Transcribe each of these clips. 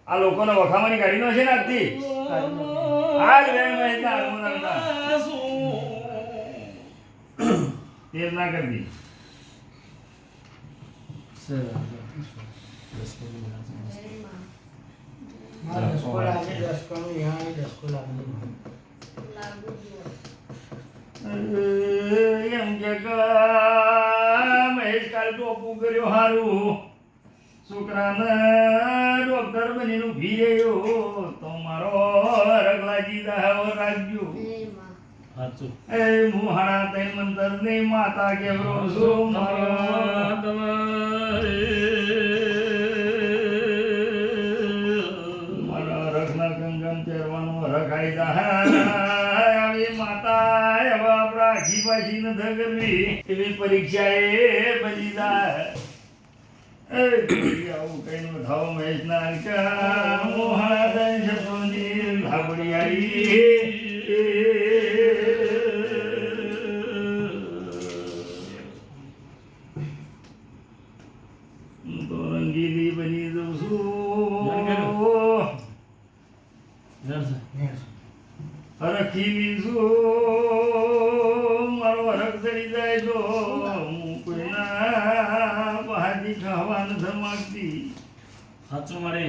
આ લોકોને વખાવાની ગાડી નો છે ને આજથી આજ વેણમાં એટલા હાર્મોનિયમ તેર ના કરી દી એમ કે મહેશ કાલ ટોપું કર્યો હારું છોકરાને ડોક્ટર બનીને ઊભી રહ્યો તો મારો રગલાજી દાવ રાખજો એ મુહાણા તૈ મંતર ને માતા કેવરો છો મારા રગના કંગન પહેરવાનું રખાઈ જાય માતા એવા રાખી પાછી નથી કરવી એવી પરીક્ષા એ બની જાય આવું કઈ નો થાવ મહેશ ના મોહના શબ્દોની લાગડી આવી તો રંગીલી બની જઉં છું રખી લીધું મારો હરક ચડી જાય તો હું કોઈના બહારથી ખાવા નથી માંગતી સાચું મારે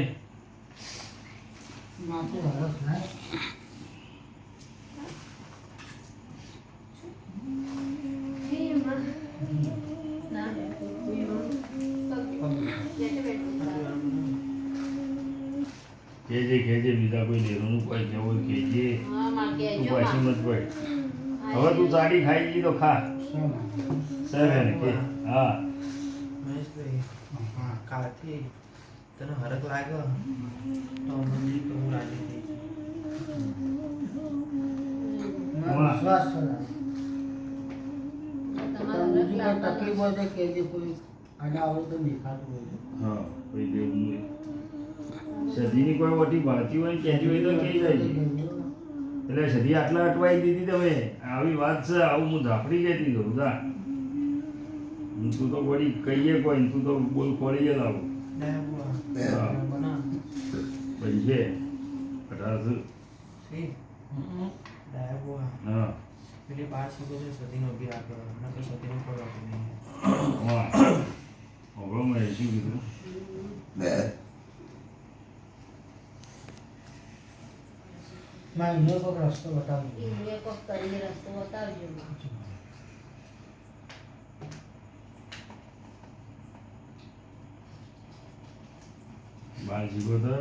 કેજે બીજા કોઈ લેવાનું કોઈ કેવું કેજે તું પાછી મત પડ હવે તું સાડી ખાઈ ગઈ તો ખા સહેન કે હા કાલથી તને હરક લાગ્યો તો મંજી તો હું રાજી થઈ તકલીફ હોય તો કેજે કોઈ આડા આવે તો દેખાતું હોય હા કોઈ દેવું નહીં સદીની કોઈ મોટી ભણતી હોય ને કહેતી હોય તો કહી જાય છે એટલે સદી આટલા અટવાઈ દીધી તમે આવી વાત છે આવું હું ઝાપડી જતી દઉં જા તું તો વળી કહીએ કોઈ તું તો બોલ ખોલી જ લાવું પછી છે 18 હા પેલી 12 છે સદીનો ઉભી રાખ્યો નકર સદીનો કોઈ વાત નહીં વાહ હવે મેં શું કીધું માં એનો કોઈ રસ્તો બતાવજો બાળ શીખોતર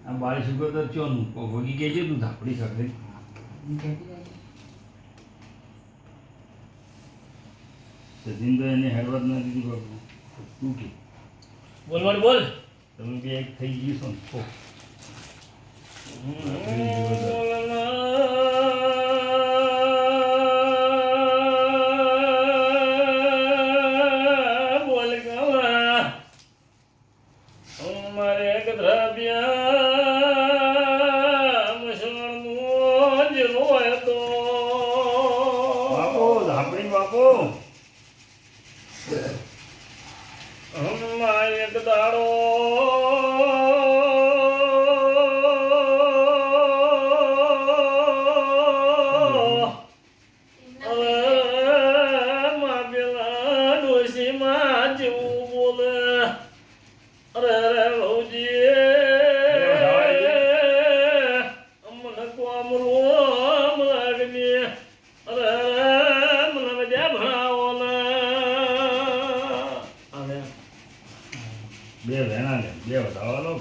આ બાળ શીખોતર ચોનું ભોગી કે છે તું ધાપડી શકે સચિન તો એને હેડવત ના દીધું તું કે બોલ તમે બે એક થઈ ગઈ છો ને બે વેણા લે બે વધાવા લો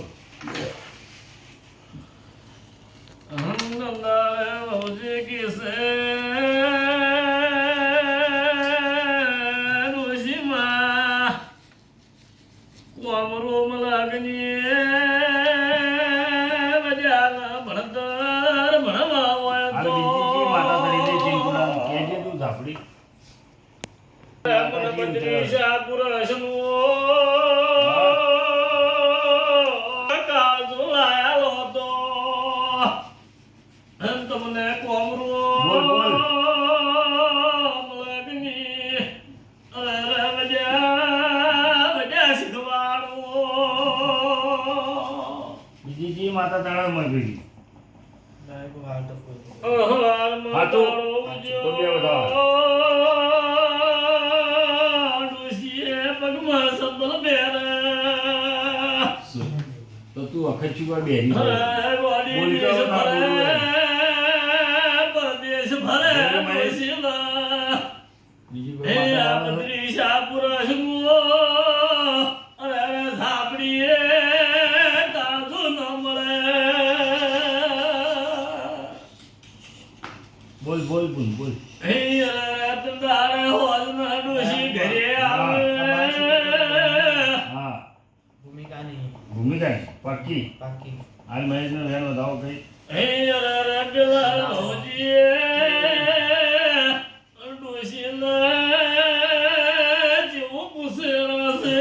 ખચ્ચું પર બેરી અરે જાય. ગોડી બોલ દેશ તો ના ભરે, બોલવું પરદેશ ભરે, બોલ મહેશ. ડોશીલા. બીજી હે કોઈ વાત આ આવે? બદ્રી શાહપુરા અરે ઝાપડી રે કાધું ન મળે. બોલ બોલ બોલ બોલ. હે અરે તારે હોલના ડોશી ઘરે આવે. હા ભૂમિકાની ભૂમિકા પાકી પાકી હાલ મહેશનો વેણ વધાવો કઈ. હે અરે પેલા હોજીએ ડોશીલા જેવું પૂછેલા છે.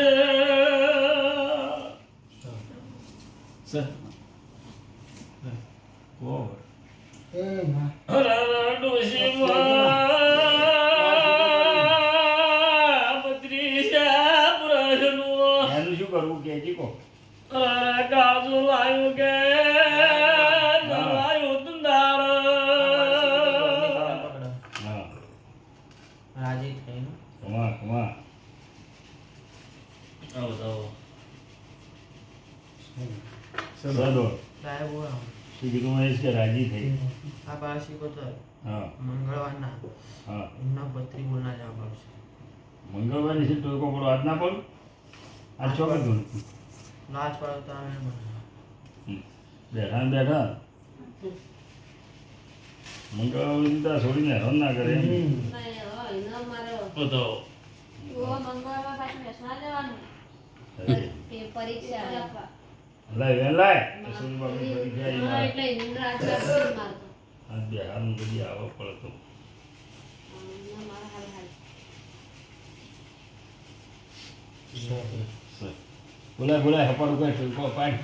સર ઓહો. એ ના અરે ડોશીમાં બદ્રી શાહપુરા એનું શું કરવું કેજી કો. અરે કાજુ લાયું કે લાયું ધંધાર. પકડો હા રાજી થઈને કમા કમા. આવો આવો સદો સાહેબ બોલો શ્રી જીગુ મહેશ કે રાજી થઈ. આ બાળસી તો હા મંગળવારના હા એમના બત્રી બોલના જવાબ આવશે મંગળવારની છે તો કોકડો આજ ના બોલ. આ ચોકડ ધૂળ. લાજ પાડો તો આવે મને બેઠા ને બેઠા મંગળવારની તો છોડીને હેરાન ના કરે એમ. બતાવો અરે, પરીક્ષા લાય વેણ લાય અશ્વિની બાપુની પરીક્ષા આવી મારે. એટલે ઇન્દ્રા આચાર્ય આજ બે હાથનું બધી આવવા પડતો. બોલાય બોલાય હપાડું કઈ ઠોકો પાડ.